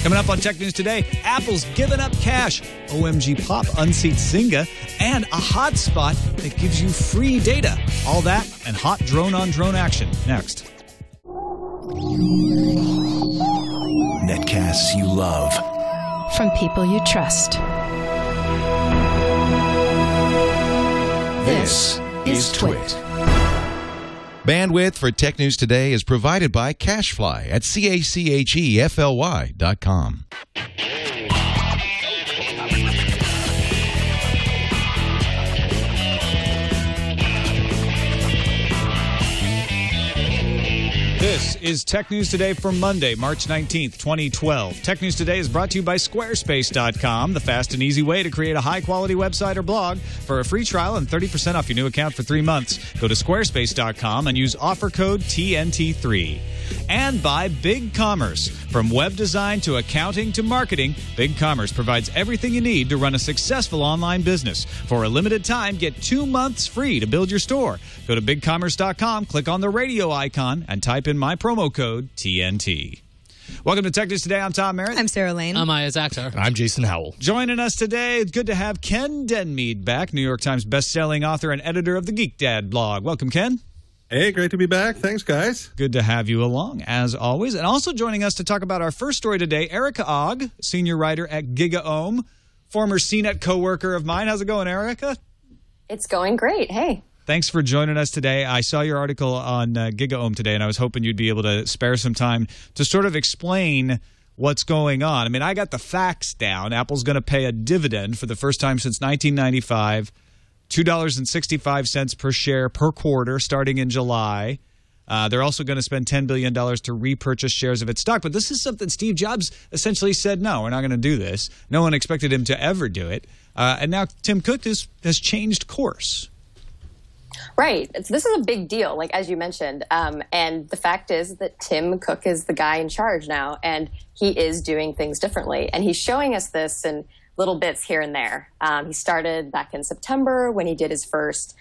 Coming up on Tech News Today, Apple's giving up cash, OMGPOP unseats Zynga, and a hotspot that gives you free data. All that and hot drone-on-drone action next. Netcasts you love. From people you trust. This is TWiT. Bandwidth for Tech News Today is provided by Cachefly at CACHEFLY.com. This is Tech News Today for Monday, March 19th, 2012. Tech News Today is brought to you by Squarespace.com, the fast and easy way to create a high-quality website or blog. For a free trial and 30% off your new account for 3 months, go to Squarespace.com and use offer code TNT3. And by BigCommerce. From web design to accounting to marketing, BigCommerce provides everything you need to run a successful online business. For a limited time, get 2 months free to build your store. Go to BigCommerce.com, click on the radio icon, and type in my promo code TNT. Welcome to Tech News Today. I'm Tom Merritt. I'm Sarah Lane. I'm Iyaz Akhtar. And I'm Jason Howell. Joining us today, it's good to have Ken Denmead back, New York Times bestselling author and editor of the Geek Dad blog. Welcome, Ken. Hey, great to be back. Thanks, guys. Good to have you along, as always. And also joining us to talk about our first story today, Erica Ogg, senior writer at GigaOM, former CNET co-worker of mine. How's it going, Erica? It's going great. Hey. Thanks for joining us today. I saw your article on GigaOM today, and I was hoping you'd be able to spare some time to sort of explain what's going on. I mean, I got the facts down. Apple's going to pay a dividend for the first time since 1995, $2.65 per share per quarter starting in July. They're also going to spend $10 billion to repurchase shares of its stock. But this is something Steve Jobs essentially said, no, we're not going to do this. No one expected him to ever do it. And now Tim Cook has changed course. Right. This is a big deal, like as you mentioned. And the fact is that Tim Cook is the guy in charge now, and he is doing things differently. And he's showing us this in little bits here and there. He started back in September when he did his first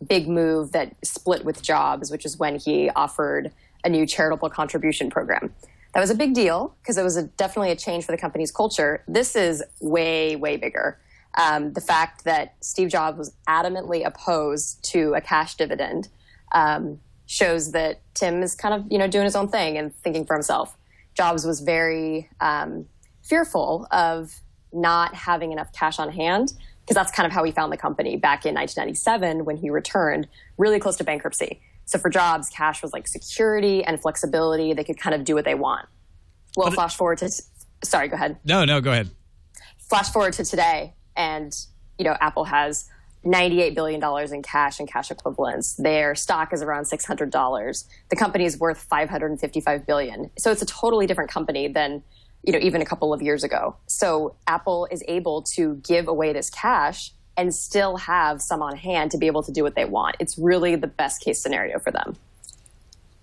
big move that split with Jobs, which is when he offered a new charitable contribution program. That was a big deal because it was definitely a change for the company's culture. This is way, way bigger. The fact that Steve Jobs was adamantly opposed to a cash dividend shows that Tim is kind of, doing his own thing and thinking for himself. Jobs was very fearful of not having enough cash on hand, because that's kind of how he found the company back in 1997 when he returned really close to bankruptcy. So for Jobs, cash was like security and flexibility. They could kind of do what they want. Well, flash forward to sorry, go ahead. No, go ahead. Flash forward to today, and Apple has $98 billion in cash and cash equivalents. Their stock is around $600. The company is worth $555 billion. So it's a totally different company than even a couple of years ago. So Apple is able to give away this cash and still have some on hand to be able to do what they want. It's really the best case scenario for them.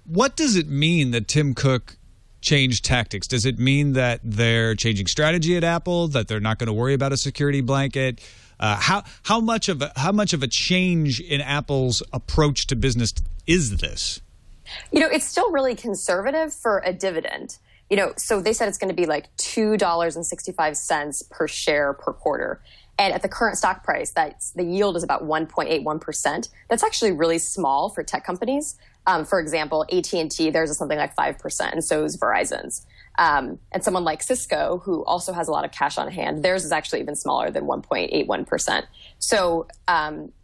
What does it mean that Tim Cook changed tactics? Does it mean that they're changing strategy at Apple, that they're not going to worry about a security blanket? How much of a change in Apple's approach to business is this? It's still really conservative for a dividend. So they said it's going to be like $2.65 per share per quarter. And at the current stock price, the yield is about 1.81%. That's actually really small for tech companies. For example, AT&T, theirs is something like 5%, and so is Verizon's. And someone like Cisco, who also has a lot of cash on hand, theirs is actually even smaller than 1.81%. So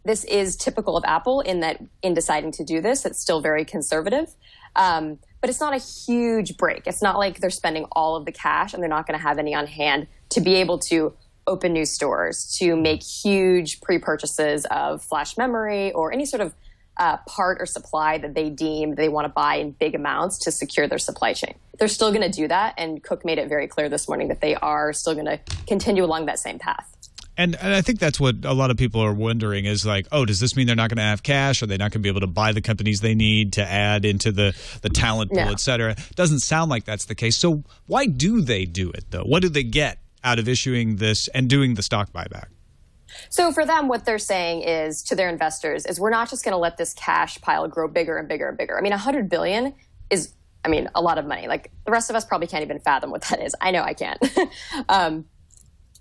this is typical of Apple in that in deciding to do this, it's still very conservative. But it's not a huge break. It's not like they're spending all of the cash and they're not going to have any on hand to be able to open new stores, to make huge pre-purchases of flash memory or any sort of part or supply that they deem they want to buy in big amounts to secure their supply chain. They're still going to do that, and Cook made it very clear this morning that they are still going to continue along that same path. And I think that's what a lot of people are wondering is like, oh, does this mean they're not going to have cash? Are they not going to be able to buy the companies they need to add into the talent pool, et cetera? Doesn't sound like that's the case. So why do they do it, though? What do they get out of issuing this and doing the stock buyback? So for them, what they're saying is to their investors is we're not just going to let this cash pile grow bigger and bigger and bigger. I mean, $100 billion is I mean, a lot of money. Like the rest of us probably can't even fathom what that is. I know I can't.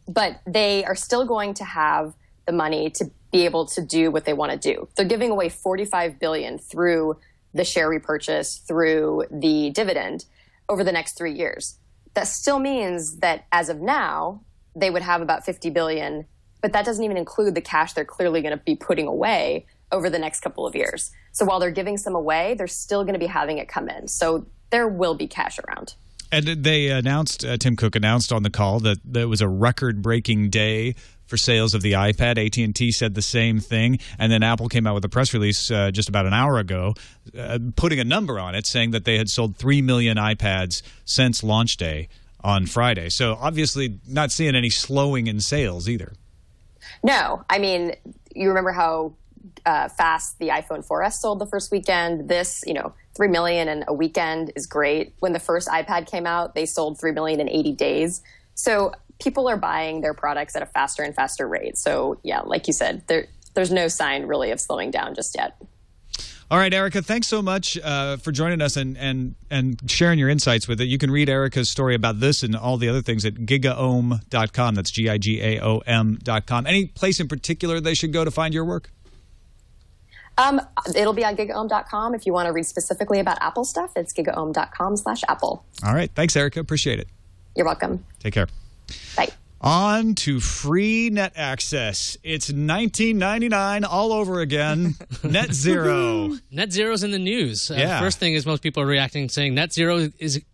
But they are still going to have the money to be able to do what they want to do. They're giving away $45 billion through the share repurchase, through the dividend over the next 3 years. That still means that as of now, they would have about $50 billion, but that doesn't even include the cash they're clearly going to be putting away over the next couple of years. So while they're giving some away, they're still going to be having it come in. So there will be cash around. And they announced, Tim Cook announced on the call that it was a record-breaking day for sales of the iPad. AT&T said the same thing. And then Apple came out with a press release just about an hour ago putting a number on it, saying that they had sold 3 million iPads since launch day on Friday. So obviously not seeing any slowing in sales either. No. I mean, you remember how fast the iPhone 4S sold the first weekend. This, 3 million in a weekend is great. When the first iPad came out, they sold 3 million in 80 days. So people are buying their products at a faster and faster rate. So yeah, like you said, there's no sign really of slowing down just yet. All right, Erica, thanks so much for joining us and sharing your insights with it. You can read Erica's story about this and all the other things at gigaom.com. That's gigaom.com. Any place in particular they should go to find your work? It'll be on gigaom.com. If you want to read specifically about Apple stuff, it's gigaom.com/Apple. All right. Thanks, Erica. Appreciate it. You're welcome. Take care. Bye. On to free net access. It's $19.99 all over again. NetZero. NetZero's in the news. First thing is most people are reacting saying NetZero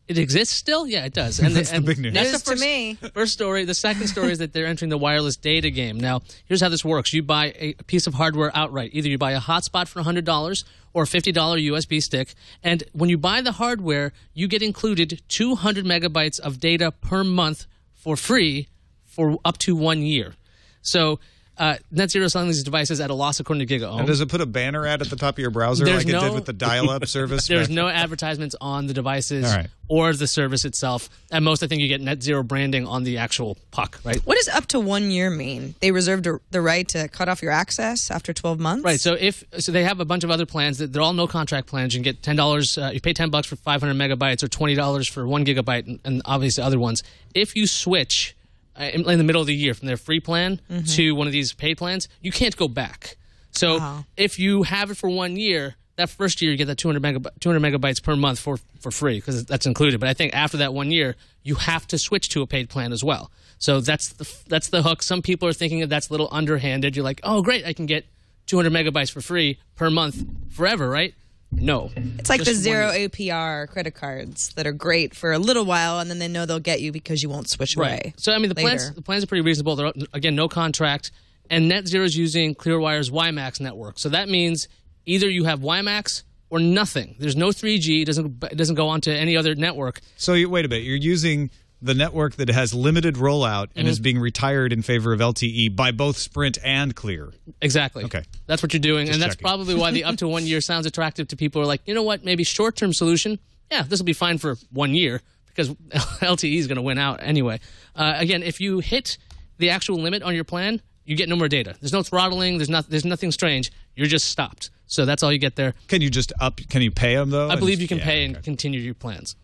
it exists still? Yeah, it does. And that's the big news. That's to me. First story. The second story is that they're entering the wireless data game. Now, here's how this works. You buy a piece of hardware outright. Either you buy a hotspot for $100 or a $50 USB stick. And when you buy the hardware, you get included 200 megabytes of data per month for free for up to 1 year. So NetZero is selling these devices at a loss according to GigaOM. And does it put a banner ad at the top of your browser it did with the dial-up service? There's no advertisements on the devices or the service itself. At most, I think you get NetZero branding on the actual puck, right? What does up to 1 year mean? They reserved the right to cut off your access after 12 months? Right. So they have a bunch of other plans. They're all no-contract plans. You can get $10. You pay $10 for 500 megabytes or $20 for 1 gigabyte and obviously other ones. If you switch in the middle of the year from their free plan to one of these paid plans, you can't go back. So if you have it for 1 year, that first year you get that 200 megabytes per month for free because that's included. But I think after that 1 year, you have to switch to a paid plan as well. So that's the hook. Some people are thinking that that's a little underhanded. You're like, oh, great, I can get 200 megabytes for free per month forever, right? No. It's like the zero APR credit cards that are great for a little while, and then they know they'll get you because you won't switch away. So, I mean, the plans are pretty reasonable. They're, again, no contract. And NetZero is using Clearwire's WiMAX network. So that means either you have WiMAX or nothing. There's no 3G. It doesn't go onto any other network. So wait a minute. You're using the network that has limited rollout and is being retired in favor of LTE by both Sprint and Clear. Exactly. Okay. That's what you're doing. Just and that's checking. probably why the up to 1 year sounds attractive to people who are like, you know what, maybe short-term solution. Yeah, this will be fine for 1 year because LTE is going to win out anyway. Again, if you hit the actual limit on your plan, you get no more data. There's no throttling. There's nothing strange. You're just stopped. So that's all you get there. Can you just Can you pay them though? I believe you can pay and continue your plans.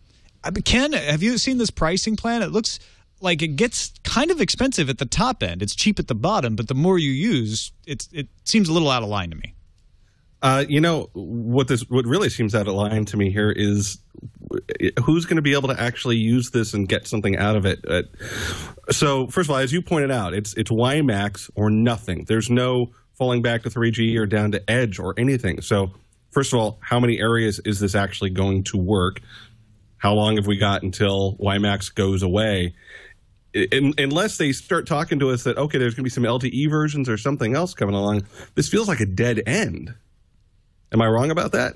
Ken, have you seen this pricing plan? It looks like it gets kind of expensive at the top end. It's cheap at the bottom, but the more you use, it seems a little out of line to me. What really seems out of line to me here is who's going to be able to actually use this and get something out of it. So first of all, as you pointed out, it's WiMAX or nothing. There's no falling back to 3G or down to Edge or anything. So first of all, how many areas is this actually going to work? How long have we got until WiMAX goes away? Unless they start talking to us that, okay, there's going to be some LTE versions or something else coming along, this feels like a dead end. Am I wrong about that?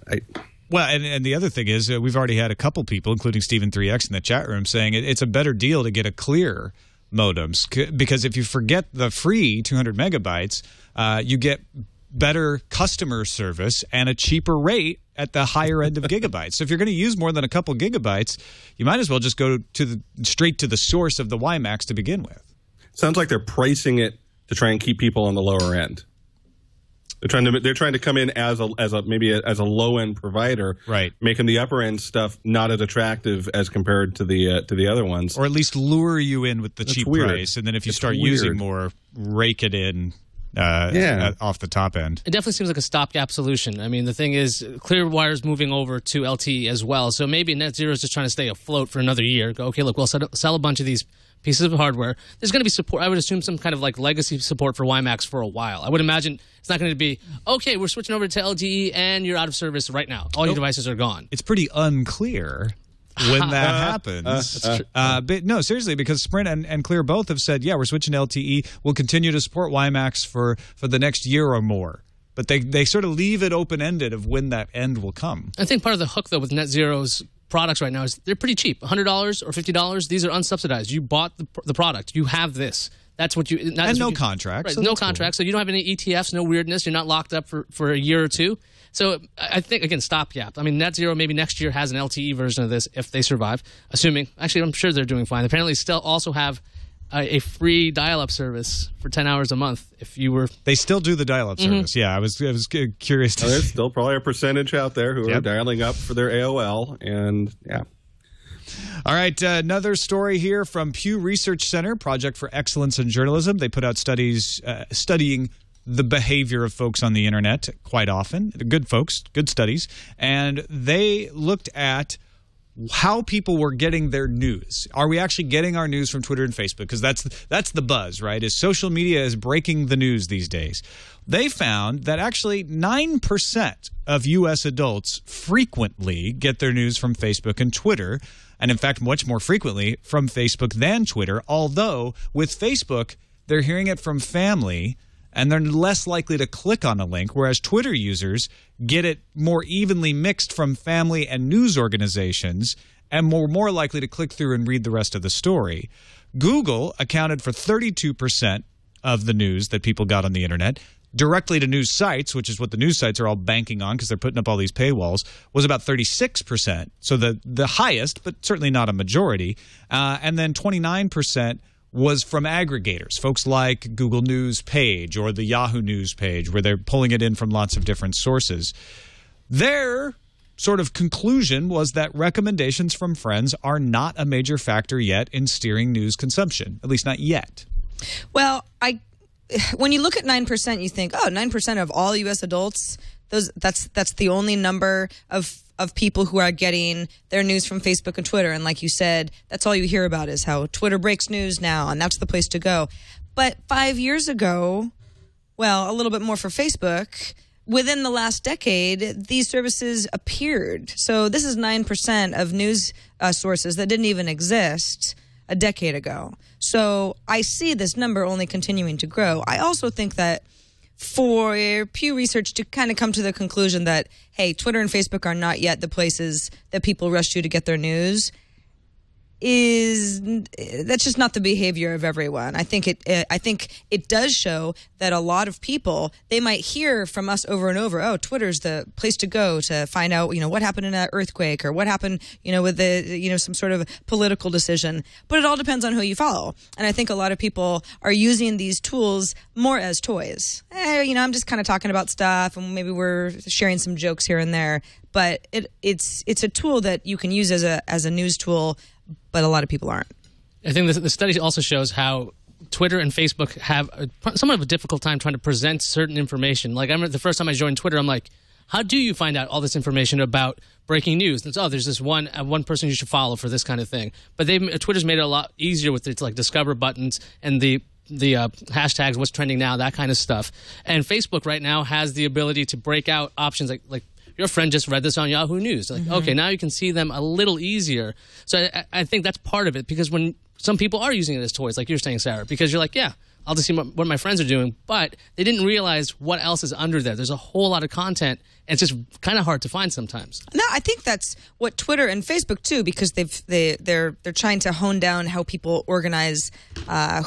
Well, and the other thing is we've already had a couple people, including Steven3X in the chat room, saying it's a better deal to get a Clear modems because if you forget the free 200 megabytes, you get better customer service and a cheaper rate at the higher end of gigabytes. So if you're going to use more than a couple gigabytes, you might as well just go straight to the source of the WiMAX to begin with. Sounds like they're pricing it to try and keep people on the lower end. They're trying to come in as a low end provider, right? Making the upper end stuff not as attractive as compared to the other ones, or at least lure you in with the cheap price, and then if you start using more, rake it in. Off the top end. It definitely seems like a stopgap solution. I mean, the thing is, Clearwire's moving over to LTE as well, so maybe NetZero is just trying to stay afloat for another year. Go, okay, look, we'll sell a bunch of these pieces of hardware. There's going to be support. I would assume some kind of like legacy support for WiMAX for a while. I would imagine it's not going to be, okay, we're switching over to LTE and you're out of service right now. All your devices are gone. It's pretty unclear when that happens. But no, seriously, because Sprint and Clear both have said, yeah, we're switching to LTE. We'll continue to support WiMAX for the next year or more. But they sort of leave it open-ended of when that end will come. I think part of the hook, though, with NetZero's products right now is they're pretty cheap. $100 or $50. These are unsubsidized. You bought the product. You have this. That's what you... And no contracts. Right, so no contracts. Cool. So you don't have any ETFs, no weirdness. You're not locked up for a year or two. So I think, again, stopgap. I mean, NetZero maybe next year has an LTE version of this if they survive, assuming... Actually, I'm sure they're doing fine. They apparently still also have a free dial-up service for 10 hours a month if you were... They still do the dial-up service. Yeah, I was curious to... There's still probably a percentage out there who are dialing up for their AOL, and yeah. All right, another story here from Pew Research Center, Project for Excellence in Journalism. They put out studies studying the behavior of folks on the internet quite often. Good folks, good studies. And they looked at how people were getting their news. Are we actually getting our news from Twitter and Facebook? Because that's the buzz, right? Is social media is breaking the news these days. They found that actually 9% of U.S. adults frequently get their news from Facebook and Twitter, and in fact, much more frequently from Facebook than Twitter, although with Facebook, they're hearing it from family, and they're less likely to click on a link, whereas Twitter users get it more evenly mixed from family and news organizations and more likely to click through and read the rest of the story. Google accounted for 32% of the news that people got on the internet. Directly to news sites, which is what the news sites are all banking on because they're putting up all these paywalls, was about 36%. So the highest, but certainly not a majority. And then 29% was from aggregators, folks like Google News page or the Yahoo News page, where they're pulling it in from lots of different sources. Their sort of conclusion was that recommendations from friends are not a major factor yet in steering news consumption, at least not yet. Well, when you look at 9%, you think, 9% of all U.S. adults, that's the only number of people who are getting their news from Facebook and Twitter. And like you said, that's all you hear about is how Twitter breaks news now, and that's the place to go. But 5 years ago, well, a little bit more for Facebook, within the last decade, these services appeared. So this is 9% of news sources that didn't even exist a decade ago. So I see this number only continuing to grow. I also think that for Pew Research to kind of come to the conclusion that, hey, Twitter and Facebook are not yet the places that people rush to get their news, that's just not the behavior of everyone. I think it does show that a lot of people, they might hear from us over and over, oh, Twitter's the place to go to find out, what happened in that earthquake or what happened, with some sort of political decision. But it all depends on who you follow. And I think a lot of people are using these tools more as toys. I'm just kind of talking about stuff and maybe we're sharing some jokes here and there. But it's a tool that you can use as a news tool, but a lot of people aren't. I think the study also shows how Twitter and Facebook have somewhat of a difficult time trying to present certain information. Like, I remember the first time I joined Twitter, I'm like, how do you find out all this information about breaking news? And it's, there's this one person you should follow for this kind of thing. But Twitter's made it a lot easier with its discover buttons and the hashtags, what's trending now, that kind of stuff. And Facebook right now has the ability to break out options like your friend just read this on Yahoo News. Okay, now you can see them a little easier. So I think that's part of it, because when some people are using it as toys, like you're saying, Sarah, because you're like, yeah, I'll just see what my friends are doing, but they didn't realize what else is under there. There's a whole lot of content, and it's just kind of hard to find sometimes. No, I think that's what Twitter and Facebook too, because they're trying to hone down how people organize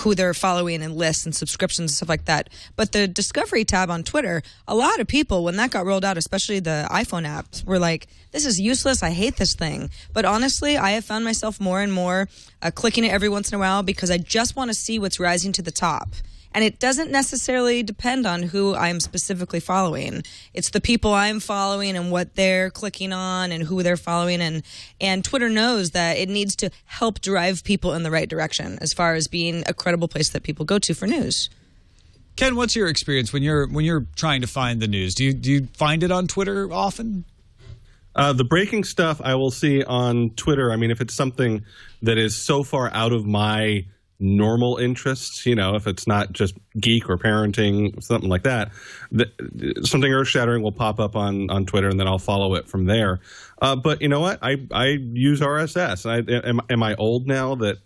who they're following and lists and subscriptions and stuff like that. But the Discovery tab on Twitter, a lot of people, when that got rolled out, especially the iPhone apps, were like, this is useless. I hate this thing. But honestly, I have found myself more and more clicking it every once in a while because I just want to see what's rising to the top. And it doesn't necessarily depend on who I'm specifically following. It's the people I'm following and what they're clicking on and who they're following. And Twitter knows that it needs to help drive people in the right direction as far as being a credible place that people go to for news. Ken, what's your experience when you're trying to find the news? Do you find it on Twitter often? The breaking stuff I will see on Twitter. I mean, if it's something that is so far out of my normal interests, if it's not just geek or parenting, something like that, something earth-shattering will pop up on Twitter, and then I'll follow it from there. But you know what? I use RSS. Am I old now that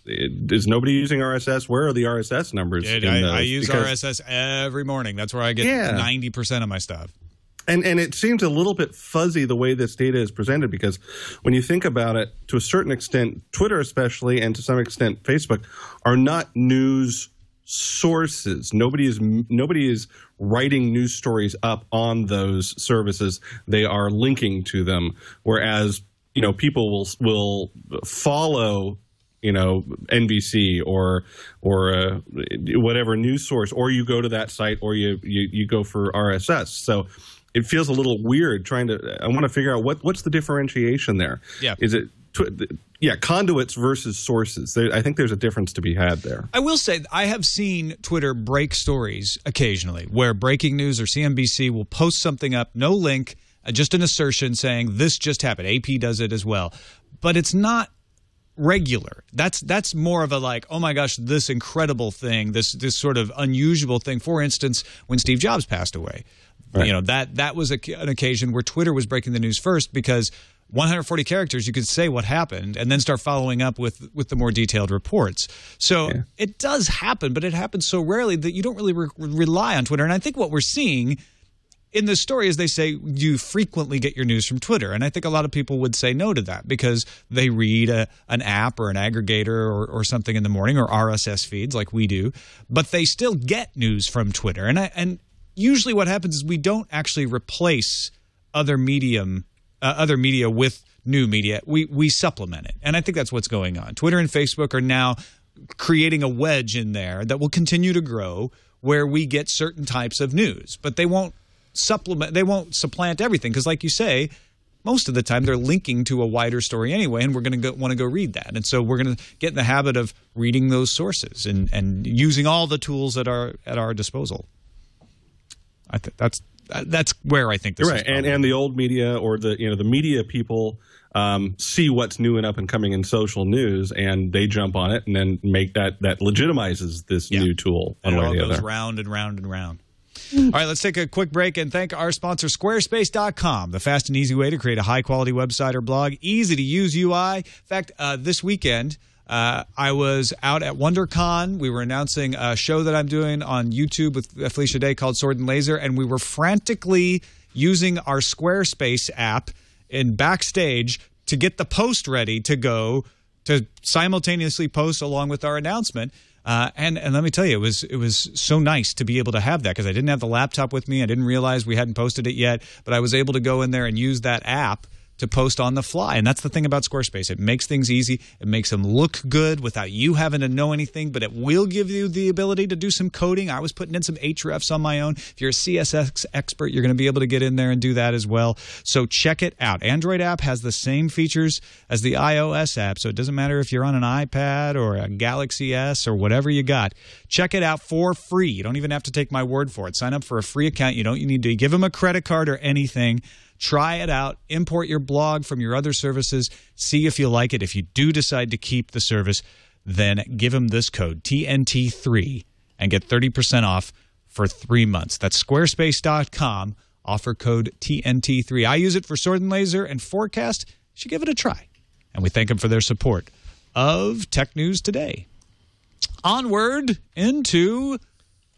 is nobody using RSS? Where are the RSS numbers? I use RSS every morning. That's where I get 90% of my stuff. And it seems a little bit fuzzy the way this data is presented, because when you think about it, to a certain extent, Twitter especially, and to some extent Facebook, are not news sources. Nobody is writing news stories up on those services. They are linking to them, whereas people will follow NBC or whatever news source, or you go to that site, or you go for RSS. So it feels a little weird I want to figure out what's the differentiation there. Yeah. Is it conduits versus sources? I think there's a difference to be had there. I will say I have seen Twitter break stories occasionally where breaking news or CNBC will post something up, no link, just an assertion saying this just happened. AP does it as well. But it's not regular. That's more of a like, oh my gosh, this incredible thing, this sort of unusual thing. For instance, when Steve Jobs passed away. Right. That was an occasion where Twitter was breaking the news first, because 140 characters, you could say what happened and then start following up with the more detailed reports. So it does happen, but it happens so rarely that you don't really rely on Twitter. And I think what we're seeing in this story is they say you frequently get your news from Twitter. And I think a lot of people would say no to that because they read an app or an aggregator or something in the morning, or RSS feeds like we do, but they still get news from Twitter. And usually what happens is we don't actually replace other media with new media. We supplement it. And I think that's what's going on. Twitter and Facebook are now creating a wedge in there that will continue to grow, where we get certain types of news, but they won't supplant everything, because like you say, most of the time they're linking to a wider story anyway, and we're going to want to go read that. And so we're going to get in the habit of reading those sources and using all the tools at our disposal. I think that's where I think this is right. And the old media, or the media people see what's new and up and coming in social news, and they jump on it, and then make that legitimizes this new tool. And it all goes round and round and round. All right, let's take a quick break and thank our sponsor, Squarespace.com, the fast and easy way to create a high-quality website or blog, easy-to-use UI. In fact, this weekend, I was out at WonderCon. We were announcing a show that I'm doing on YouTube with Felicia Day called Sword and Laser, and we were frantically using our Squarespace app in backstage to get the post ready to go to simultaneously post along with our announcement. And let me tell you, it was so nice to be able to have that, because I didn't have the laptop with me. I didn't realize we hadn't posted it yet, but I was able to go in there and use that app to post on the fly. And that's the thing about Squarespace. It makes things easy. It makes them look good without you having to know anything, but it will give you the ability to do some coding. I was putting in some hrefs on my own. If you're a CSS expert, you're going to be able to get in there and do that as well. So check it out. Android app has the same features as the iOS app, so it doesn't matter if you're on an iPad or a Galaxy S or whatever you got. Check it out for free. You don't even have to take my word for it. Sign up for a free account. You need to give them a credit card or anything. Try it out. Import your blog from your other services. See if you like it. If you do decide to keep the service, then give them this code, TNT3, and get 30% off for 3 months. That's squarespace.com. Offer code TNT3. I use it for Sword and Laser and Forecast. You should give it a try. And we thank them for their support of Tech News Today. Onward into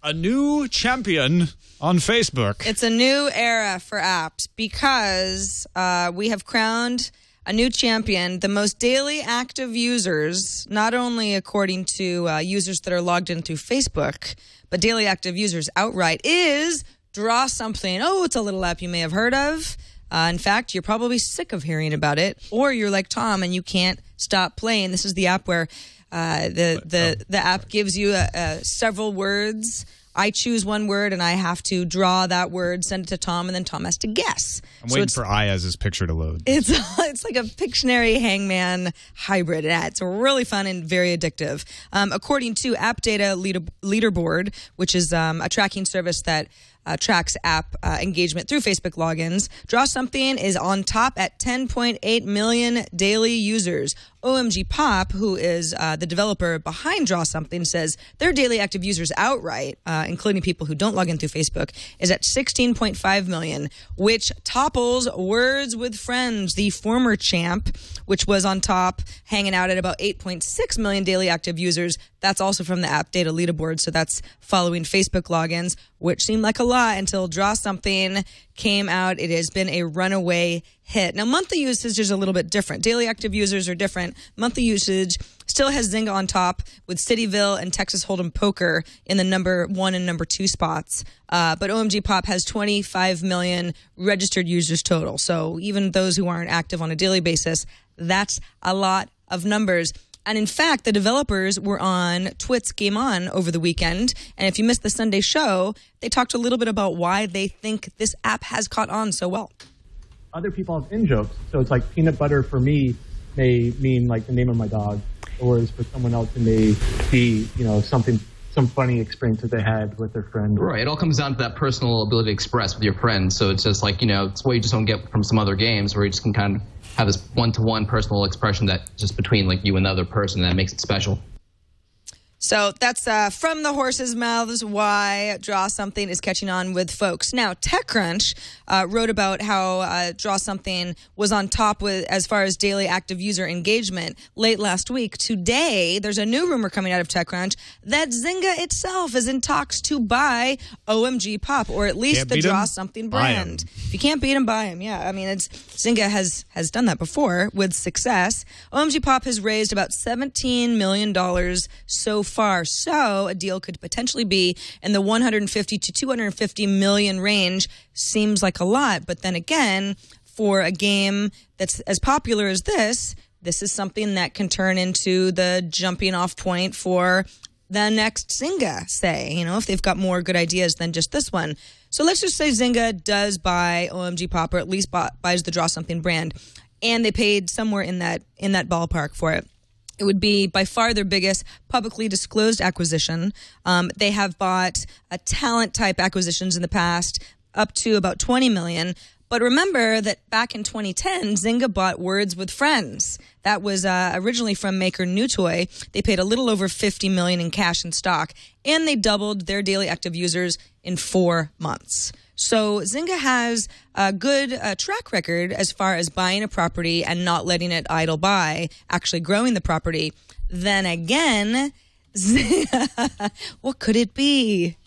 a new champion on Facebook. It's a new era for apps, because we have crowned a new champion, the most daily active users, not only according to users that are logged in through Facebook, but daily active users outright, is Draw Something. Oh, it's a little app you may have heard of. In fact, you're probably sick of hearing about it, or you're like Tom and you can't stop playing. This is the app where The app gives you several words. I choose one word, and I have to draw that word, send it to Tom, and then Tom has to guess. I'm waiting for Iyaz's picture to load. It's like a Pictionary Hangman hybrid. Yeah, it's really fun and very addictive. According to App Data Leaderboard, which is a tracking service that tracks app engagement through Facebook logins, Draw Something is on top at 10.8 million daily users. OMGPOP, who is the developer behind Draw Something, says their daily active users outright, including people who don't log in through Facebook, is at 16.5 million, which topples Words with Friends, the former champ, which was on top, hanging out at about 8.6 million daily active users. That's also from the App Data Leaderboard, so that's following Facebook logins, which seemed like a lot until Draw Something came out. It has been a runaway hit. Now, monthly usage is a little bit different. Daily active users are different. Monthly usage still has Zynga on top with Cityville and Texas Hold'em Poker in the number 1 and number 2 spots. But OMGPOP has 25 million registered users total. So even those who aren't active on a daily basis, that's a lot of numbers. And in fact, the developers were on TWiT's Game On over the weekend. And if you missed the Sunday show, they talked a little bit about why they think this app has caught on so well. Other people have in-jokes. So it's like peanut butter for me may mean like the name of my dog, or for someone else it may be, some funny experience that they had with their friend. Right. It all comes down to that personal ability to express with your friends. So it's just like, it's what you just don't get from some other games where you just can kind of have this one-to-one personal expression that just between like you and the other person that makes it special. So that's from the horse's mouths why Draw Something is catching on with folks. Now, TechCrunch wrote about how Draw Something was on top with as far as daily active user engagement late last week. Today, there's a new rumor coming out of TechCrunch that Zynga itself is in talks to buy OMGPOP, or at least the Draw Something brand. If you can't beat them, buy them. Yeah, I mean, Zynga has done that before with success. OMGPOP has raised about $17 million so far, so a deal could potentially be in the 150 to 250 million range. Seems like a lot, but then again, for a game that's as popular as this is something that can turn into the jumping off point for the next Zynga, say, if they've got more good ideas than just this one. So let's just say Zynga does buy OMGPOP, or at least buys the Draw Something brand, and they paid somewhere in that ballpark for it. It would be by far their biggest publicly disclosed acquisition. They have bought talent-type acquisitions in the past, up to about $20 million. But remember that back in 2010, Zynga bought Words with Friends. That was originally from maker Newtoy. They paid a little over $50 million in cash and stock, and they doubled their daily active users in 4 months. So Zynga has a good track record as far as buying a property and not letting it idle by, actually growing the property. Then again, what could it be?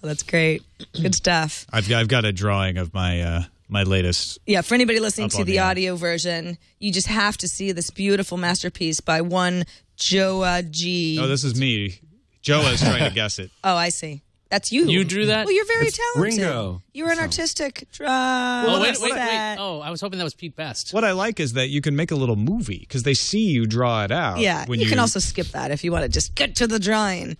Oh, that's great. Good stuff. I've got a drawing of my latest. Yeah, for anybody listening to the audio version, you just have to see this beautiful masterpiece by one Joa G. Oh, this is me. Joa's trying to guess it. Oh, I see. That's you. You drew that? Well, you're very talented. Ringo. You were an artistic wait. Oh, I was hoping that was Pete Best. What I like is that you can make a little movie because they see you draw it out. Yeah, you can also skip that if you want to just get to the drawing.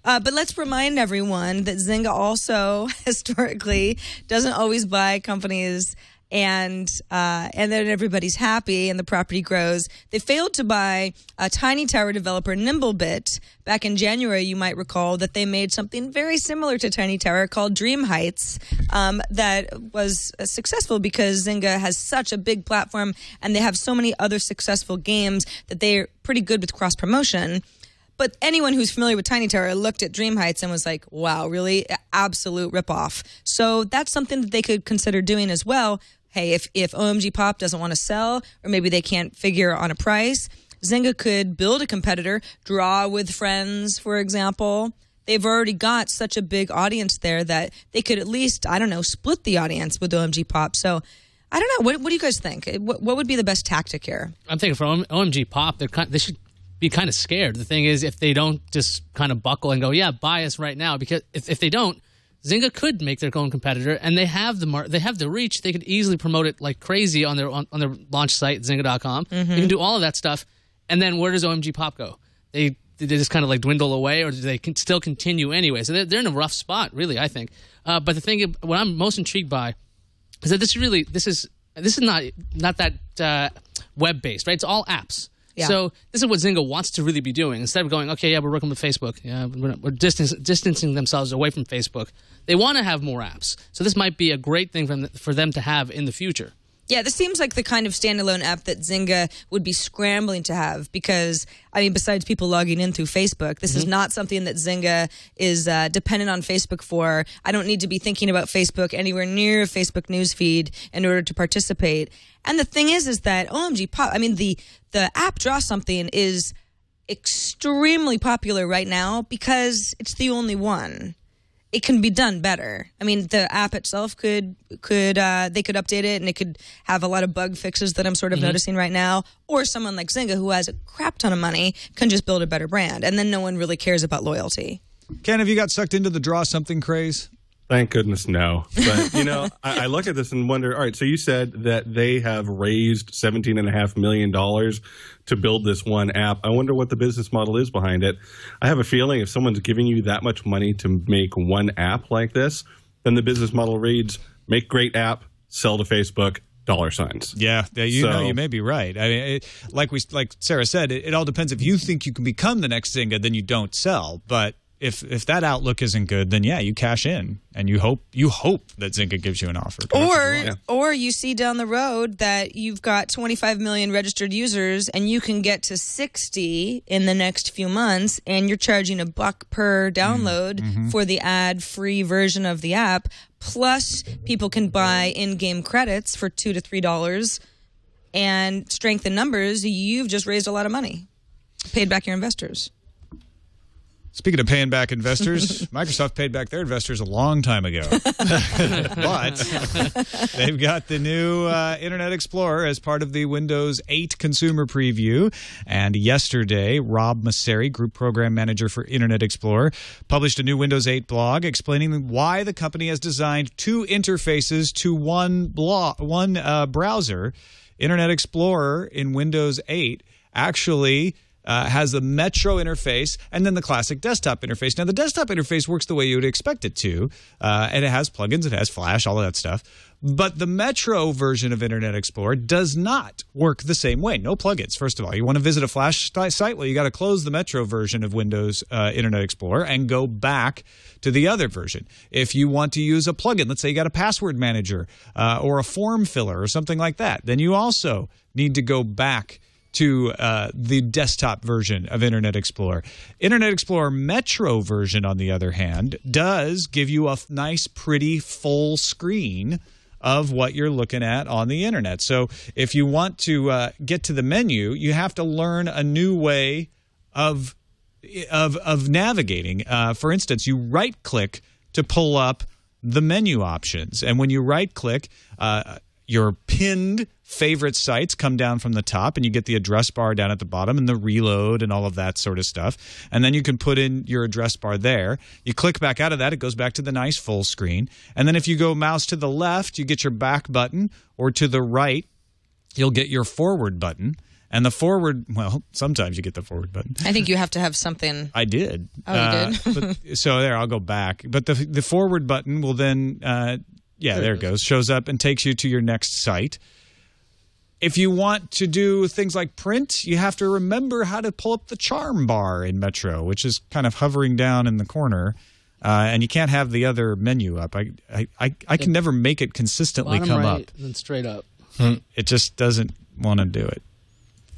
But let's remind everyone that Zynga also historically doesn't always buy companies and then everybody's happy and the property grows. They failed to buy a Tiny Tower developer, Nimblebit. Back in January, you might recall that they made something very similar to Tiny Tower called Dream Heights that was successful because Zynga has such a big platform and they have so many other successful games that they're pretty good with cross-promotion. But anyone who's familiar with Tiny Tower looked at Dream Heights and was like, wow, really? Absolute ripoff. So that's something that they could consider doing as well. Hey, if OMGPOP doesn't want to sell, or maybe they can't figure on a price, Zynga could build a competitor, Draw with Friends, for example. They've already got such a big audience there that they could at least, split the audience with OMGPOP. So I don't know. What do you guys think? What would be the best tactic here? I'm thinking for OMGPOP, they should be kind of scared. The thing is, if they don't just kind of buckle and go, yeah, buy us right now, because if they don't, Zynga could make their own competitor, and they have the reach. They could easily promote it like crazy on their launch site, Zynga.com. Mm-hmm. They can do all of that stuff, and then where does OMGPOP go? They did they just kind of like dwindle away, or do they still continue anyway? So they're in a rough spot, really, I think. But the thing, what I'm most intrigued by is that this is not that web based, right? It's all apps. Yeah. So this is what Zynga wants to really be doing. Instead of going, okay, yeah, we're working with Facebook, yeah, we're distancing themselves away from Facebook. They want to have more apps. So this might be a great thing for them to have in the future. Yeah, this seems like the kind of standalone app that Zynga would be scrambling to have because, I mean, besides people logging in through Facebook, this is not something that Zynga is dependent on Facebook for. I don't need to be thinking about Facebook anywhere near a Facebook newsfeed in order to participate. And the thing is that OMGPOP, I mean, the app Draw Something is extremely popular right now because it's the only one. It can be done better. I mean, the app itself they could update it and it could have a lot of bug fixes that I'm sort of noticing right now. Or someone like Zynga, who has a crap ton of money, can just build a better brand. And then no one really cares about loyalty. Ken, have you got sucked into the Draw Something craze? Thank goodness, no. But, I look at this and wonder, all right, so you said that they have raised $17.5 million to build this one app. I wonder what the business model is behind it. I have a feeling if someone's giving you that much money to make one app like this, then the business model reads, make great app, sell to Facebook, $signs. Yeah, you may be right. I mean, like Sarah said, it all depends. If you think you can become the next Zynga, then you don't sell. But if that outlook isn't good, then yeah, you cash in and you hope that Zynga gives you an offer. Or you see down the road that you've got 25 million registered users and you can get to 60 in the next few months, and you're charging $1 per download for the ad-free version of the app. Plus, people can buy in-game credits for $2 to $3, and strength in numbers. You've just raised a lot of money, paid back your investors. Speaking of paying back investors, Microsoft paid back their investors a long time ago. But they've got the new Internet Explorer as part of the Windows 8 consumer preview. And yesterday, Rob Masseri, Group Program Manager for Internet Explorer, published a new Windows 8 blog explaining why the company has designed two interfaces to one browser. Internet Explorer in Windows 8 actually has the Metro interface and then the classic desktop interface. Now, the desktop interface works the way you would expect it to, and it has plugins, it has Flash, all of that stuff. But the Metro version of Internet Explorer does not work the same way. No plugins, first of all. You want to visit a Flash site? Well, you got to close the Metro version of Windows Internet Explorer and go back to the other version. If you want to use a plugin, let's say you got a password manager or a form filler or something like that, then you also need to go back to the desktop version of Internet Explorer. Internet Explorer Metro version, on the other hand, does give you a nice, pretty full screen of what you're looking at on the internet. So if you want to get to the menu, you have to learn a new way of navigating. For instance, you right-click to pull up the menu options. And when you right-click, your pinned favorite sites come down from the top, and you get the address bar down at the bottom and the reload and all of that sort of stuff. And then you can put in your address bar there. You click back out of that, it goes back to the nice full screen. And then if you go mouse to the left, you get your back button, or to the right, you'll get your forward button. And the forward, well, sometimes you get the forward button. I think you have to have something. I did. Oh, you did? So there, I'll go back. But the forward button will then, there it goes, shows up and takes you to your next site. If you want to do things like print, you have to remember how to pull up the charm bar in Metro, which is kind of hovering down in the corner. And you can't have the other menu up. I can never make it consistently come right, up. And then straight up. It just doesn't want to do it.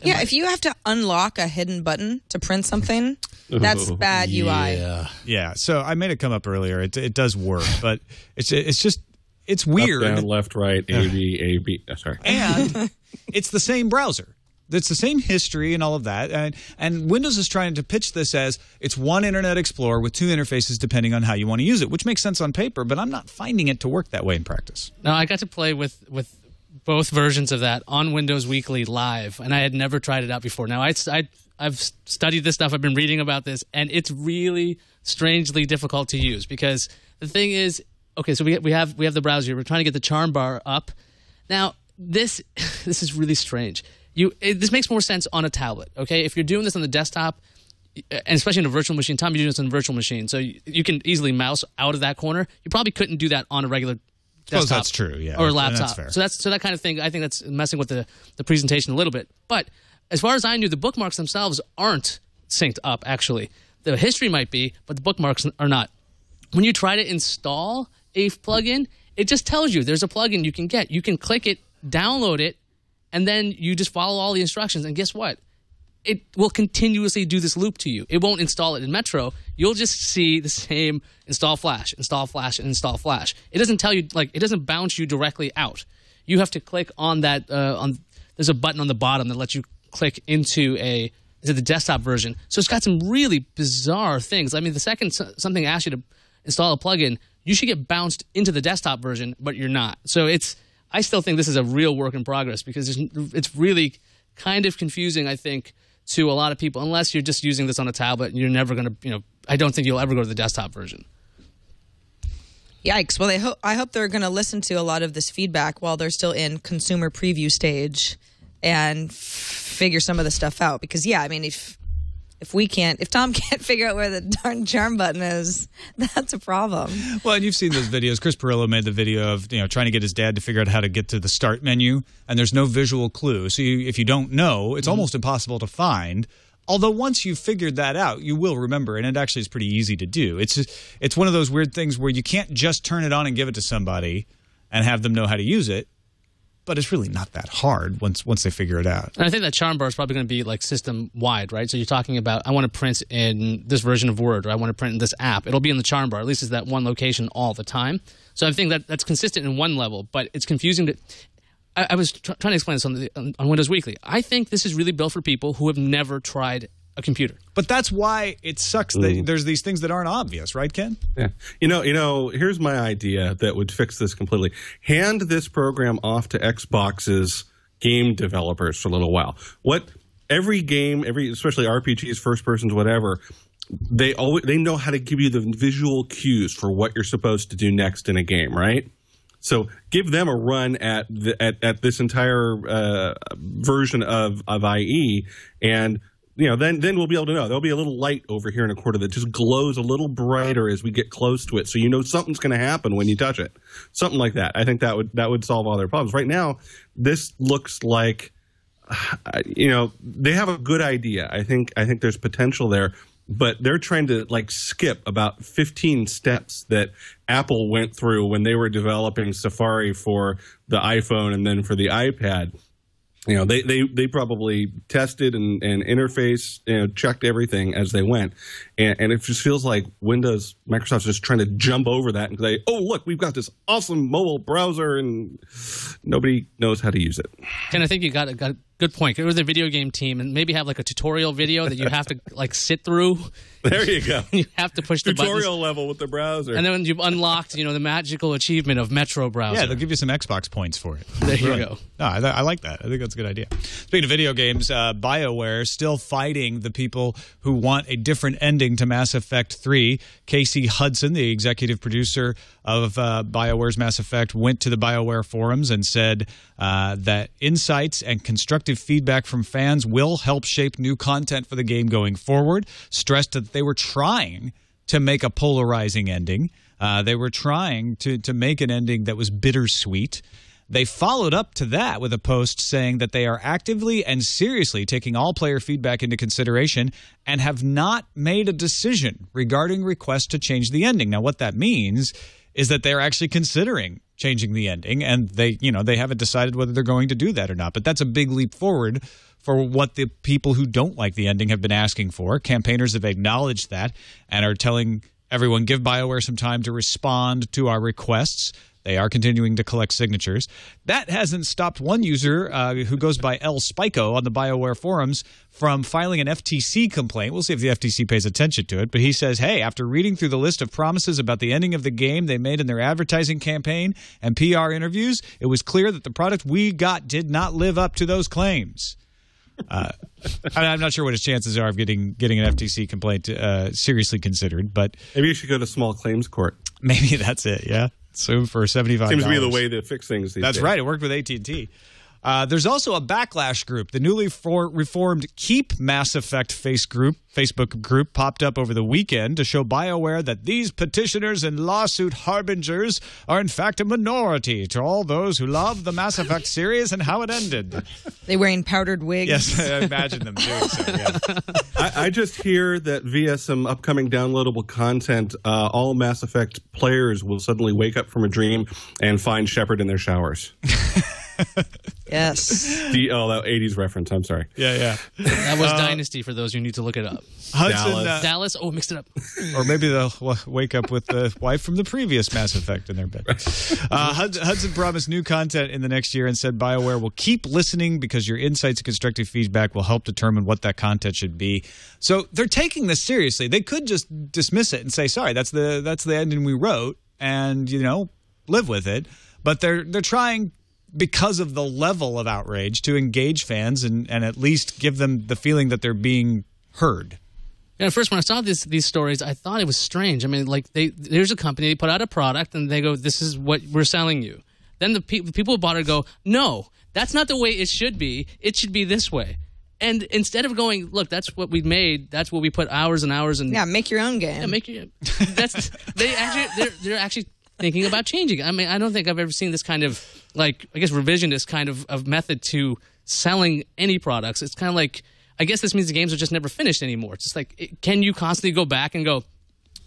Yeah, if you have to unlock a hidden button to print something, that's bad UI. Yeah, so I made it come up earlier. It does work, but it's weird. Up, down, left, right, A, B. Sorry. And it's the same browser. It's the same history and all of that. And Windows is trying to pitch this as it's one Internet Explorer with two interfaces depending on how you want to use it, which makes sense on paper, but I'm not finding it to work that way in practice. No, I got to play with both versions of that on Windows Weekly live, and I had never tried it out before. Now, I've studied this stuff. I've been reading about this, and it's really strangely difficult to use because the thing is, okay, so we have the browser. We're trying to get the charm bar up. Now, this is really strange. This makes more sense on a tablet, okay? If you're doing this on the desktop, and especially in a virtual machine. Tom, you're doing this in a virtual machine, so you can easily mouse out of that corner. You probably couldn't do that on a regular desktop. That's true, yeah. Or a laptop. That's fair. So that kind of thing, I think that's messing with the presentation a little bit. But as far as I knew, the bookmarks themselves aren't synced up, actually. The history might be, but the bookmarks are not. When you try to install a plugin, it just tells you there's a plugin you can get. You can click it, download it, and then you just follow all the instructions. And guess what? It will continuously do this loop to you. It won't install it in Metro. You'll just see the same install Flash, and install Flash. It doesn't tell you, like, it doesn't bounce you directly out. You have to click on that, there's a button on the bottom that lets you click into the desktop version. So it's got some really bizarre things. I mean, the second something asks you to install a plugin, you should get bounced into the desktop version, but you're not. So I still think this is a real work in progress because it's really kind of confusing, I think, to a lot of people, unless you're just using this on a tablet and you're never going to, I don't think you'll ever go to the desktop version. Yikes. Well, I hope they're going to listen to a lot of this feedback while they're still in consumer preview stage and figure some of the stuff out. Because, yeah, I mean, if Tom can't figure out where the darn charm button is, that's a problem. Well, and you've seen those videos. Chris Pirillo made the video of trying to get his dad to figure out how to get to the start menu, and there's no visual clue. So if you don't know, it's almost impossible to find. Although once you've figured that out, you will remember, and it actually is pretty easy to do. It's one of those weird things where you can't just turn it on and give it to somebody and have them know how to use it. But it's really not that hard once they figure it out. And I think that charm bar is probably going to be like system-wide, right? So you're talking about, I want to print in this version of Word, or I want to print in this app. It'll be in the charm bar. At least it's that one location all the time. So I think that's consistent in one level, but it's confusing to... I was trying to explain this on Windows Weekly. I think this is really built for people who have never tried a computer. But that's why it sucks that there's these things that aren't obvious, right, Ken? Yeah. Here's my idea that would fix this completely. Hand this program off to Xbox's game developers for a little while. Every game, especially RPGs, first persons, whatever, they know how to give you the visual cues for what you're supposed to do next in a game, right? So give them a run at this entire version of IE, and then we'll be able to know. There'll be a little light over here in a corner that just glows a little brighter as we get close to it, so you know something's going to happen when you touch it. Something like that. I think that would solve all their problems. Right now, this looks like they have a good idea. I think there's potential there. But they're trying to skip about 15 steps that Apple went through when they were developing Safari for the iPhone and then for the iPad. They probably tested and interface, checked everything as they went. And it just feels like Microsoft's just trying to jump over that and say, oh, look, we've got this awesome mobile browser and nobody knows how to use it. And I think you got a good point. Go to the video game team and maybe have a tutorial video that you have to sit through. There you go. You have to push the buttons. Tutorial level with the browser. And then you've unlocked, the magical achievement of Metro browser. Yeah, they'll give you some Xbox points for it. There you go. No, I like that. I think that's a good idea. Speaking of video games, BioWare still fighting the people who want a different ending to Mass Effect 3. Casey Hudson, the executive producer of BioWare's Mass Effect, went to the BioWare forums and said that insights and constructive feedback from fans will help shape new content for the game going forward. Stressed that they were trying to make a polarizing ending. They were trying to make an ending that was bittersweet. They followed up to that with a post saying that they are actively and seriously taking all player feedback into consideration and have not made a decision regarding requests to change the ending. Now, what that means is that they're actually considering changing the ending, and they haven't decided whether they're going to do that or not. But that's a big leap forward for what the people who don't like the ending have been asking for. Campaigners have acknowledged that and are telling everyone, give BioWare some time to respond to our requests. They are continuing to collect signatures. That hasn't stopped one user who goes by El Spico on the BioWare forums from filing an FTC complaint. We'll see if the FTC pays attention to it. But he says, hey, after reading through the list of promises about the ending of the game they made in their advertising campaign and PR interviews, it was clear that the product we got did not live up to those claims. I'm not sure what his chances are of getting an FTC complaint seriously considered, but maybe you should go to small claims court. Maybe that's it. Yeah, so for $75. Seems to be the way to fix things these days. That's right. It worked with AT&T. There's also a backlash group. The newly reformed Keep Mass Effect Facebook group popped up over the weekend to show BioWare that these petitioners and lawsuit harbingers are in fact a minority to all those who love the Mass Effect series and how it ended. They wearing powdered wigs. Yes, I imagine them doing so, yeah. I just hear that via some upcoming downloadable content, all Mass Effect players will suddenly wake up from a dream and find Shepard in their showers. Yes. That 80s reference. I'm sorry. Yeah. That was Dynasty for those who need to look it up. Hudson, Dallas. Oh, mixed it up. Or maybe they'll wake up with the wife from the previous Mass Effect in their bed. Hudson promised new content in the next year and said BioWare will keep listening because your insights and constructive feedback will help determine what that content should be. So they're taking this seriously. They could just dismiss it and say, sorry, that's the ending we wrote, and live with it. But they're trying, because of the level of outrage, to engage fans and at least give them the feeling that they're being heard. Yeah, first when I saw these stories, I thought it was strange. I mean, like there's a company, they put out a product and they go, "This is what we're selling you." Then the people who bought it go, "No, that's not the way it should be. It should be this way." And instead of going, "Look, that's what we made. That's what we put hours and hours and make your own game." Yeah, they're actually thinking about changing. I mean, I don't think I've ever seen this kind of, revisionist kind of method to selling any products. It's kind of like, I guess this means the games are just never finished anymore. It's just like, can you constantly go back and go,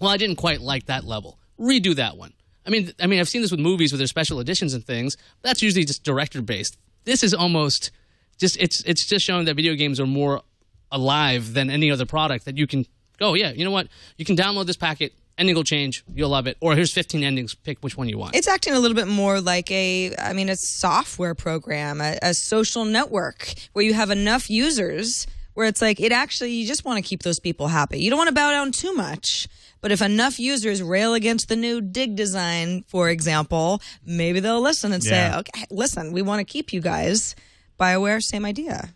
well, I didn't quite like that level. Redo that one. I mean, I've seen this with movies with their special editions and things. That's usually just director-based. This is almost just, it's just showing that video games are more alive than any other product, that you can go, yeah, you know what? You can download this packet. Ending will change. You'll love it. Or here's 15 endings. Pick which one you want. It's acting a little bit more like a software program, a social network where you have enough users where it's like you just want to keep those people happy. You don't want to bow down too much. But if enough users rail against the new dig design, for example, maybe they'll listen and say, okay, listen, we want to keep you guys. BioWare, same idea.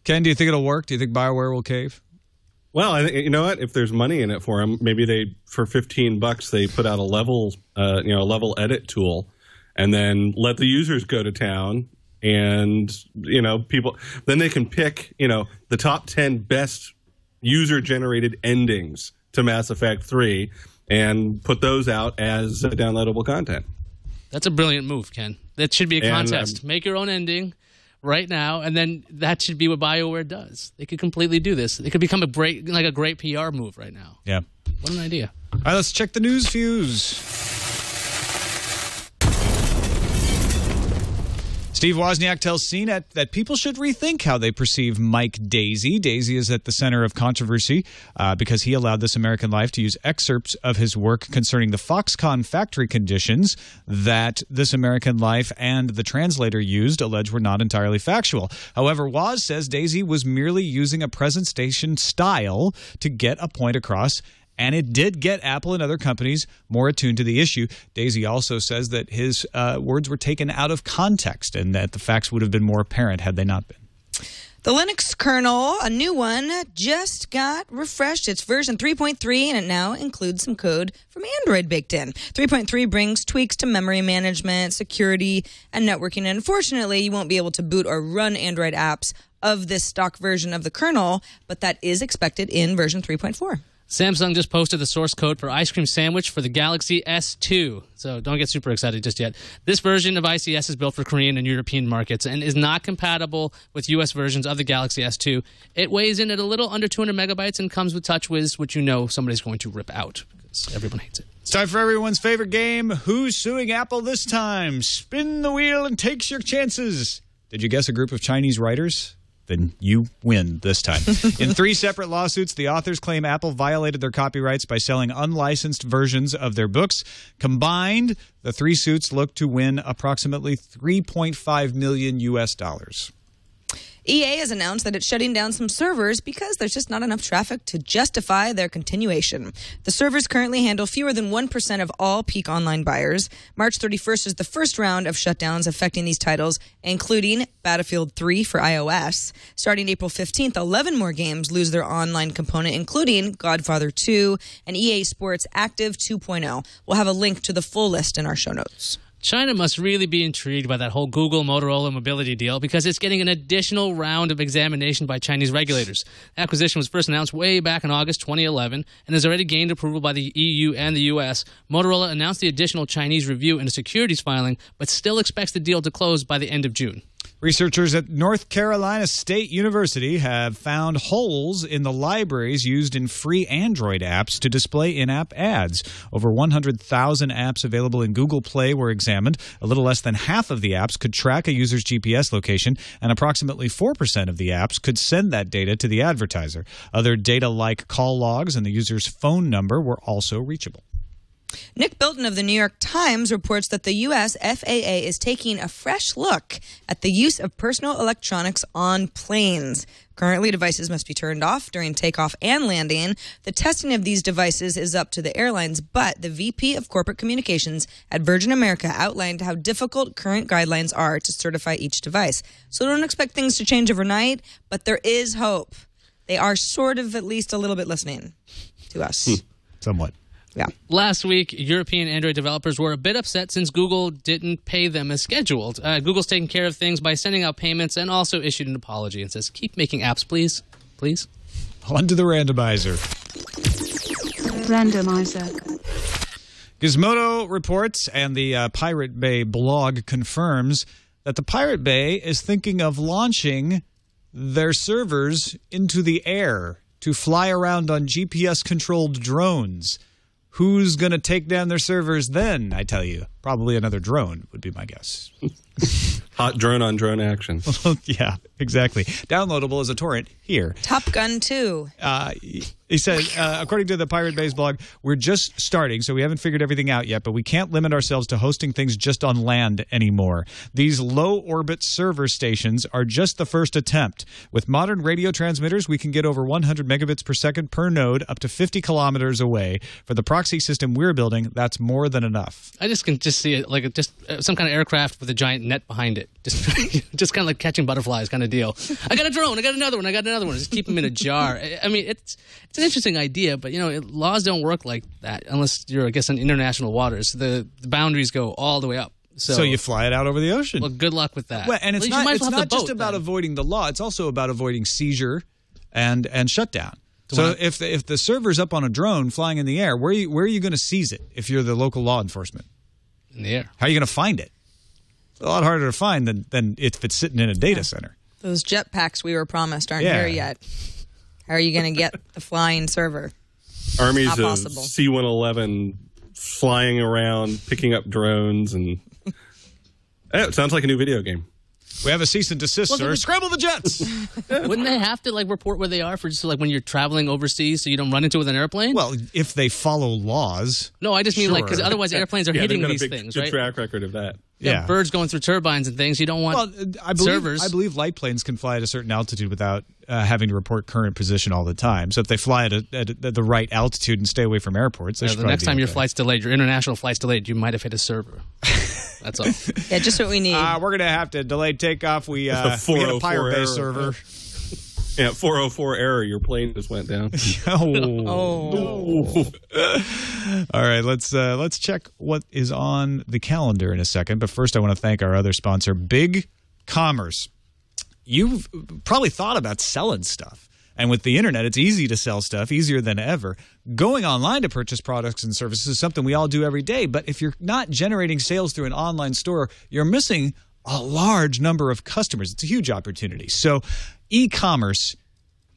Ken, do you think it'll work? Do you think BioWare will cave? Well, you know what? If there's money in it for them, maybe for $15 they put out a level edit tool, and then let the users go to town, and people then they can pick the top 10 best user generated endings to Mass Effect 3 and put those out as downloadable content. That's a brilliant move, Ken. That should be a contest. Make your own ending right now, and then that should be what BioWare does. They could completely do this. It could become a great PR move right now. Yeah. What an idea. All right, let's check the news fuse. Steve Wozniak tells CNET that people should rethink how they perceive Mike Daisey. Daisey is at the center of controversy because he allowed This American Life to use excerpts of his work concerning the Foxconn factory conditions that This American Life and the translator used, alleged were not entirely factual. However, Woz says Daisey was merely using a presentation style to get a point across, and it did get Apple and other companies more attuned to the issue. Daisey also says that his words were taken out of context and that the facts would have been more apparent had they not been. The Linux kernel, a new one, just got refreshed. It's version 3.3, and it now includes some code from Android baked in. 3.3 brings tweaks to memory management, security, and networking. And unfortunately, you won't be able to boot or run Android apps of this stock version of the kernel, but that is expected in version 3.4. Samsung just posted the source code for Ice Cream Sandwich for the Galaxy S2. So don't get super excited just yet. This version of ICS is built for Korean and European markets and is not compatible with U.S. versions of the Galaxy S2. It weighs in at a little under 200 megabytes and comes with TouchWiz, which somebody's going to rip out because everyone hates it. It's time for everyone's favorite game, Who's Suing Apple This Time? Spin the wheel and take your chances. Did you guess a group of Chinese writers? Then you win this time. In 3 separate lawsuits, the authors claim Apple violated their copyrights by selling unlicensed versions of their books. Combined, the 3 suits look to win approximately $3.5 million US. EA has announced that it's shutting down some servers because there's just not enough traffic to justify their continuation. The servers currently handle fewer than 1% of all peak online buyers. March 31st is the first round of shutdowns affecting these titles, including Battlefield 3 for iOS. Starting April 15th, 11 more games lose their online component, including Godfather 2 and EA Sports Active 2.0. We'll have a link to the full list in our show notes. China must really be intrigued by that whole Google-Motorola mobility deal because it's getting an additional round of examination by Chinese regulators. The acquisition was first announced way back in August 2011 and has already gained approval by the EU and the US. Motorola announced the additional Chinese review in a securities filing, but still expects the deal to close by the end of June. Researchers at North Carolina State University have found holes in the libraries used in free Android apps to display in-app ads. Over 100,000 apps available in Google Play were examined. A little less than half of the apps could track a user's GPS location, and approximately 4% of the apps could send that data to the advertiser. Other data like call logs and the user's phone number were also reachable. Nick Bilton of the New York Times reports that the U.S. FAA is taking a fresh look at the use of personal electronics on planes. Currently, devices must be turned off during takeoff and landing. The testing of these devices is up to the airlines, but the VP of Corporate Communications at Virgin America outlined how difficult current guidelines are to certify each device. So don't expect things to change overnight, but there is hope. They are sort of at least a little bit listening to us. Somewhat. Yeah. Last week, European Android developers were a bit upset since Google didn't pay them as scheduled. Google's taking care of things by sending out payments and also issued an apology and says, keep making apps, please. Please. On to the randomizer. Randomizer. Gizmodo reports, and the Pirate Bay blog confirms, that the Pirate Bay is thinking of launching their servers into the air to fly around on GPS-controlled drones. Who's going to take down their servers then, I tell you? Probably another drone would be my guess. Hot drone-on-drone action. Yeah, exactly. Downloadable as a torrent here. Top Gun 2. He said, according to the Pirate Bay's blog, we're just starting, so we haven't figured everything out yet, but we can't limit ourselves to hosting things just on land anymore. These low-orbit server stations are just the first attempt. With modern radio transmitters, we can get over 100 megabits per second per node up to 50 kilometers away. For the proxy system we're building, that's more than enough. I just can see it like some kind of aircraft with a giant net behind it. Just kind of like catching butterflies kind of deal. I got a drone. I got another one. Just keep them in a jar. I mean, it's an interesting idea, but, laws don't work like that unless you're, I guess, in international waters. The boundaries go all the way up. So you fly it out over the ocean. Well, good luck with that. Well, and it's not just about avoiding the law. It's also about avoiding seizure and shutdown. So if the server's up on a drone flying in the air, where are you going to seize it if you're the local law enforcement? In the air. How are you going to find it? It's a lot harder to find than if it's sitting in a data center. Those jetpacks we were promised aren't here yet. How are you going to get the flying server? Armies of C-111 flying around, picking up drones, and it sounds like a new video game. We have a cease and desist, sir. Scramble the jets! Wouldn't they have to report where they are for just when you're traveling overseas so you don't run into it with an airplane? Well, if they follow laws. No, I just mean because otherwise airplanes are hitting these things, right? Track record of that. Yeah, birds going through turbines and things. You don't want servers. I believe light planes can fly at a certain altitude without having to report current position all the time. So if they fly at the right altitude and stay away from airports, the next time your flight's delayed, your international flight's delayed, you might have hit a server. That's all. Yeah, just what we need. We're going to have to delay takeoff. We hit a Pirate Bay server. Yeah, 404 error. Your plane just went down. Oh. All right, let's check what is on the calendar in a second. But first, I want to thank our other sponsor, BigCommerce. You've probably thought about selling stuff. And with the internet, it's easy to sell stuff, easier than ever. Going online to purchase products and services is something we all do every day. But if you're not generating sales through an online store, you're missing a large number of customers. It's a huge opportunity. So e-commerce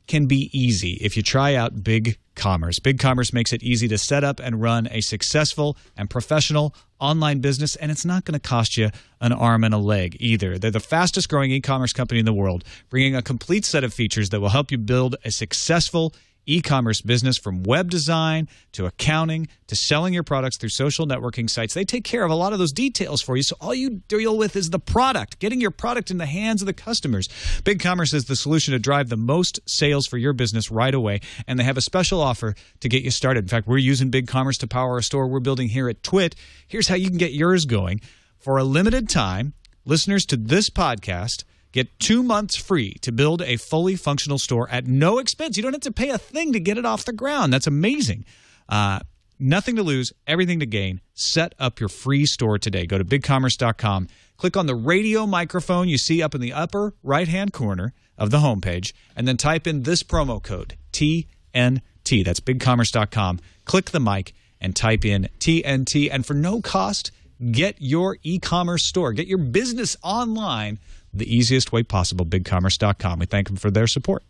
can be easy if you try out BigCommerce. BigCommerce makes it easy to set up and run a successful and professional online business, and it's not going to cost you an arm and a leg either. They're the fastest growing e-commerce company in the world, bringing a complete set of features that will help you build a successful e-commerce business, from web design to accounting to selling your products through social networking sites. They take care of a lot of those details for you, so all you deal with is the product, getting your product in the hands of the customers. BigCommerce is the solution to drive the most sales for your business right away, and they have a special offer to get you started. In fact, we're using BigCommerce to power a store we're building here at TWiT. Here's how you can get yours going. For a limited time, listeners to this podcast get 2 months free to build a fully functional store at no expense. You don't have to pay a thing to get it off the ground. That's amazing. Nothing to lose, everything to gain. Set up your free store today. Go to BigCommerce.com. Click on the radio microphone you see up in the upper right-hand corner of the homepage, and then type in this promo code, TNT. That's BigCommerce.com. Click the mic and type in TNT. And for no cost, get your e-commerce store. Get your business online the easiest way possible, BigCommerce.com. We thank them for their support.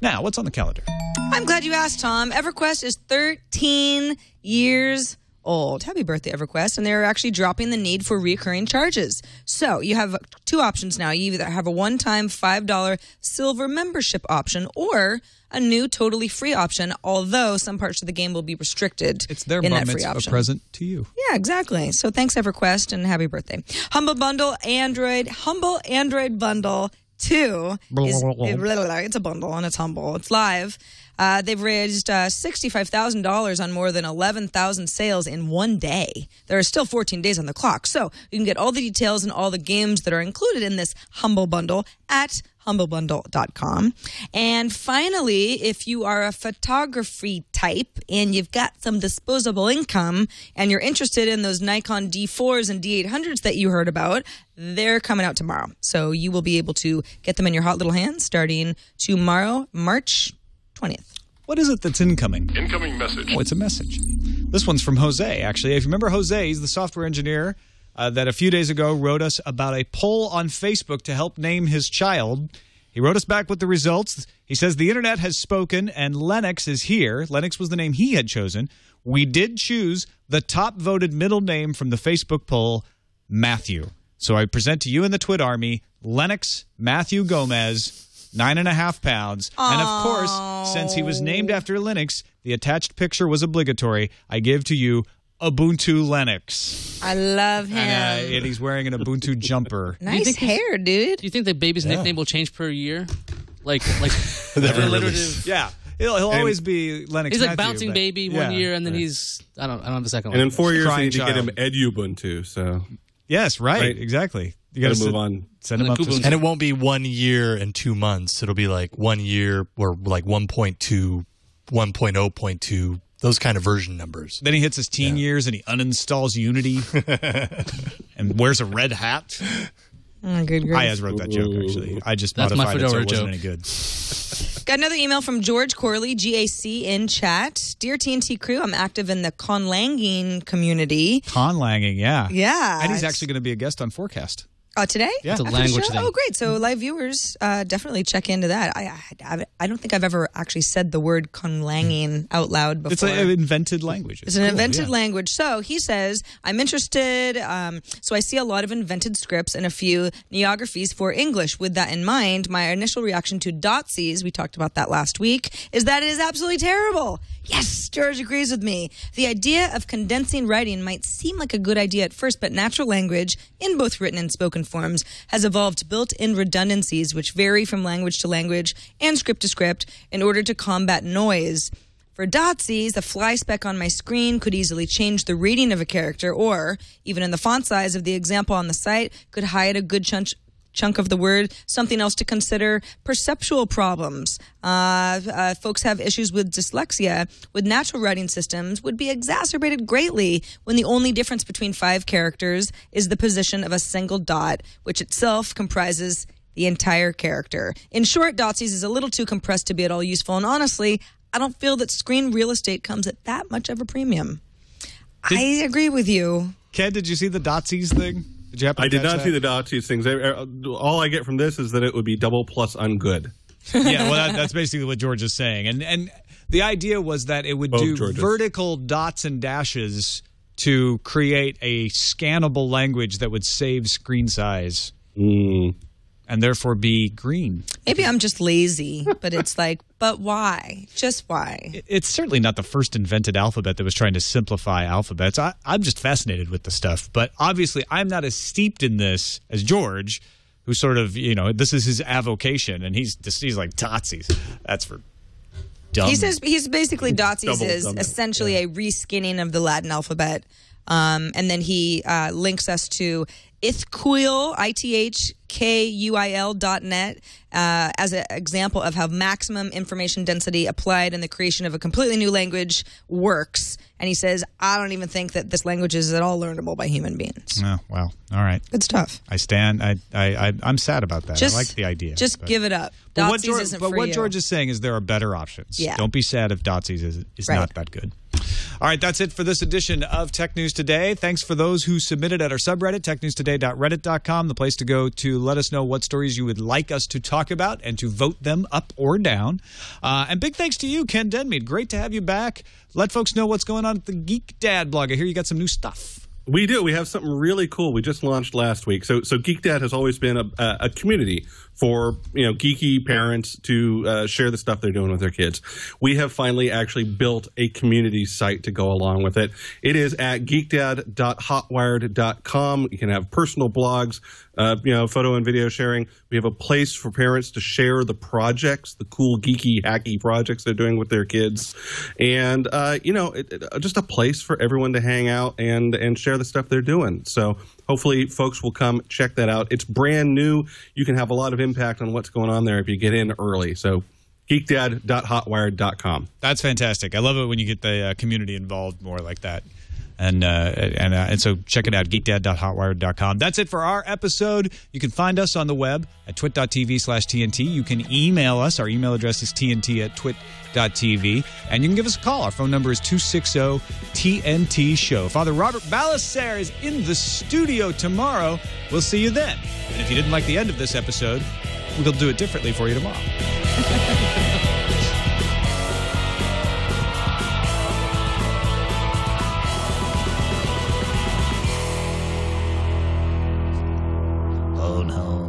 Now, what's on the calendar? I'm glad you asked, Tom. EverQuest is 13 years old. Happy birthday, EverQuest. And they're actually dropping the need for recurring charges. So you have two options now. You either have a one-time $5 silver membership option or a new totally free option, although some parts of the game will be restricted. It's their in bar that free mitzvah option. present to you. Yeah, exactly. So thanks, EverQuest, and happy birthday. Humble Bundle Android Bundle 2 it's a bundle and it's humble. It's live. They've raised $65,000 on more than 11,000 sales in one day. There are still 14 days on the clock, so you can get all the details and all the games that are included in this humble bundle at humblebundle.com. And finally, if you are a photography type and you've got some disposable income and you're interested in those Nikon D4s and D800s that you heard about, they're coming out tomorrow. So you will be able to get them in your hot little hands starting tomorrow, March 20th. What is it that's incoming? Incoming message. Oh, it's a message. This one's from Jose, actually. If you remember Jose, he's the software engineer that a few days ago wrote us about a poll on Facebook to help name his child. He wrote us back with the results. He says, the internet has spoken and Lennox is here. Lennox was the name he had chosen. We did choose the top voted middle name from the Facebook poll, Matthew. So I present to you in the Twit Army, Lennox Matthew Gomez, 9.5 pounds. Aww. And of course, since he was named after Linux, the attached picture was obligatory. I give to you Ubuntu Lennox. I love him. And he's wearing an Ubuntu jumper. Nice hair, dude. Do you think the baby's nickname will change per year? Like alliterative. Yeah. He'll always be Lennox. He's like Matthew, bouncing but, baby one year, and then he's I don't have the second one. And in 4 years, Crying they need to get child. him Edubuntu. So yes, right. Exactly. You got got to move on. Send him up to school. And it won't be 1 year and 2 months. It'll be like 1 year or like 1.2, 1.0.2, those kind of version numbers. Then he hits his teen years and he uninstalls Unity and wears a red hat. Oh, good grief. Iyaz wrote that joke, actually. I just That's my modified it so fedora it wasn't joke. any good. Got another email from George Corley, GAC, in chat. Dear TNT crew, I'm active in the conlanging community. Conlanging, yeah. Yeah. And he's actually going to be a guest on Forecast. Today? Yeah. It's a After the language show? thing. Oh, great. So live viewers, definitely check into that. I don't think I've ever actually said the word conlanging out loud before. It's an invented language. It's an invented language. So he says, I'm interested. So I see a lot of invented scripts and a few neographies for English. With that in mind, my initial reaction to Dotsies, we talked about that last week, is that it is absolutely terrible. Yes, George agrees with me. The idea of condensing writing might seem like a good idea at first, but natural language, in both written and spoken forms, has evolved built-in redundancies which vary from language to language and script to script in order to combat noise. For Dotsies, a fly speck on my screen could easily change the reading of a character, or, even in the font size of the example on the site, could hide a good chunk of the word. Something else to consider, perceptual problems. Folks have issues with dyslexia. With natural writing systems would be exacerbated greatly when the only difference between 5 characters is the position of a single dot, which itself comprises the entire character. In short, Dotsies is a little too compressed to be at all useful, and honestly, I don't feel that screen real estate comes at that much of a premium. I agree with you. Ken, did you see the Dotsies thing? Did you happen to I did catch not that? see the Dotsies things. All I get from this is that it would be double plus ungood. Yeah, well, that's basically what George is saying. And the idea was that it would do George's. vertical dots and dashes to create a scannable language that would save screen size and therefore be green. Maybe I'm just lazy, but it's like, but why? Just why? It's certainly not the first invented alphabet that was trying to simplify alphabets. I'm just fascinated with the stuff. But obviously, I'm not as steeped in this as George, who sort of, this is his avocation. And he's like, Dotsies. That's for dumb. He says he's basically Dotsies is dumb. essentially a reskinning of the Latin alphabet. And then he links us to ithkuil, ithkuil.net, as an example of how maximum information density applied in the creation of a completely new language works. and he says, I don't even think that this language is at all learnable by human beings. Oh, well, all right. Good stuff. I stand. I'm sad about that. I like the idea. Just give it up. But what George is saying is there are better options. Yeah. Don't be sad if Dotsies is not that good. All right, that's it for this edition of Tech News Today. Thanks for those who submitted at our subreddit, technewstoday.reddit.com, the place to go to let us know what stories you would like us to talk about and to vote them up or down. And big thanks to you, Ken Denmead. Great to have you back. Let folks know what's going on at the Geek Dad blog. I hear you got some new stuff. We do. We have something really cool. We just launched last week. So Geek Dad has always been a community for geeky parents to share the stuff they're doing with their kids. We have finally actually built a community site to go along with it. It is at geekdad.hotwired.com. You can have personal blogs, photo and video sharing. We have a place for parents to share the projects, the cool, geeky, hacky projects they're doing with their kids, and just a place for everyone to hang out and share the stuff they're doing. So hopefully folks will come check that out. It's brand new. You can have a lot of impact on what's going on there if you get in early. So geekdad.hotwired.com. That's fantastic. I love it when you get the community involved more like that. And so check it out, geekdad.hotwired.com. That's it for our episode. You can find us on the web at twit.tv/TNT. You can email us. Our email address is tnt@twit.tv. And you can give us a call. Our phone number is 260-TNT-SHOW. Father Robert Ballester is in the studio tomorrow. We'll see you then. And if you didn't like the end of this episode, we'll do it differently for you tomorrow. Oh no.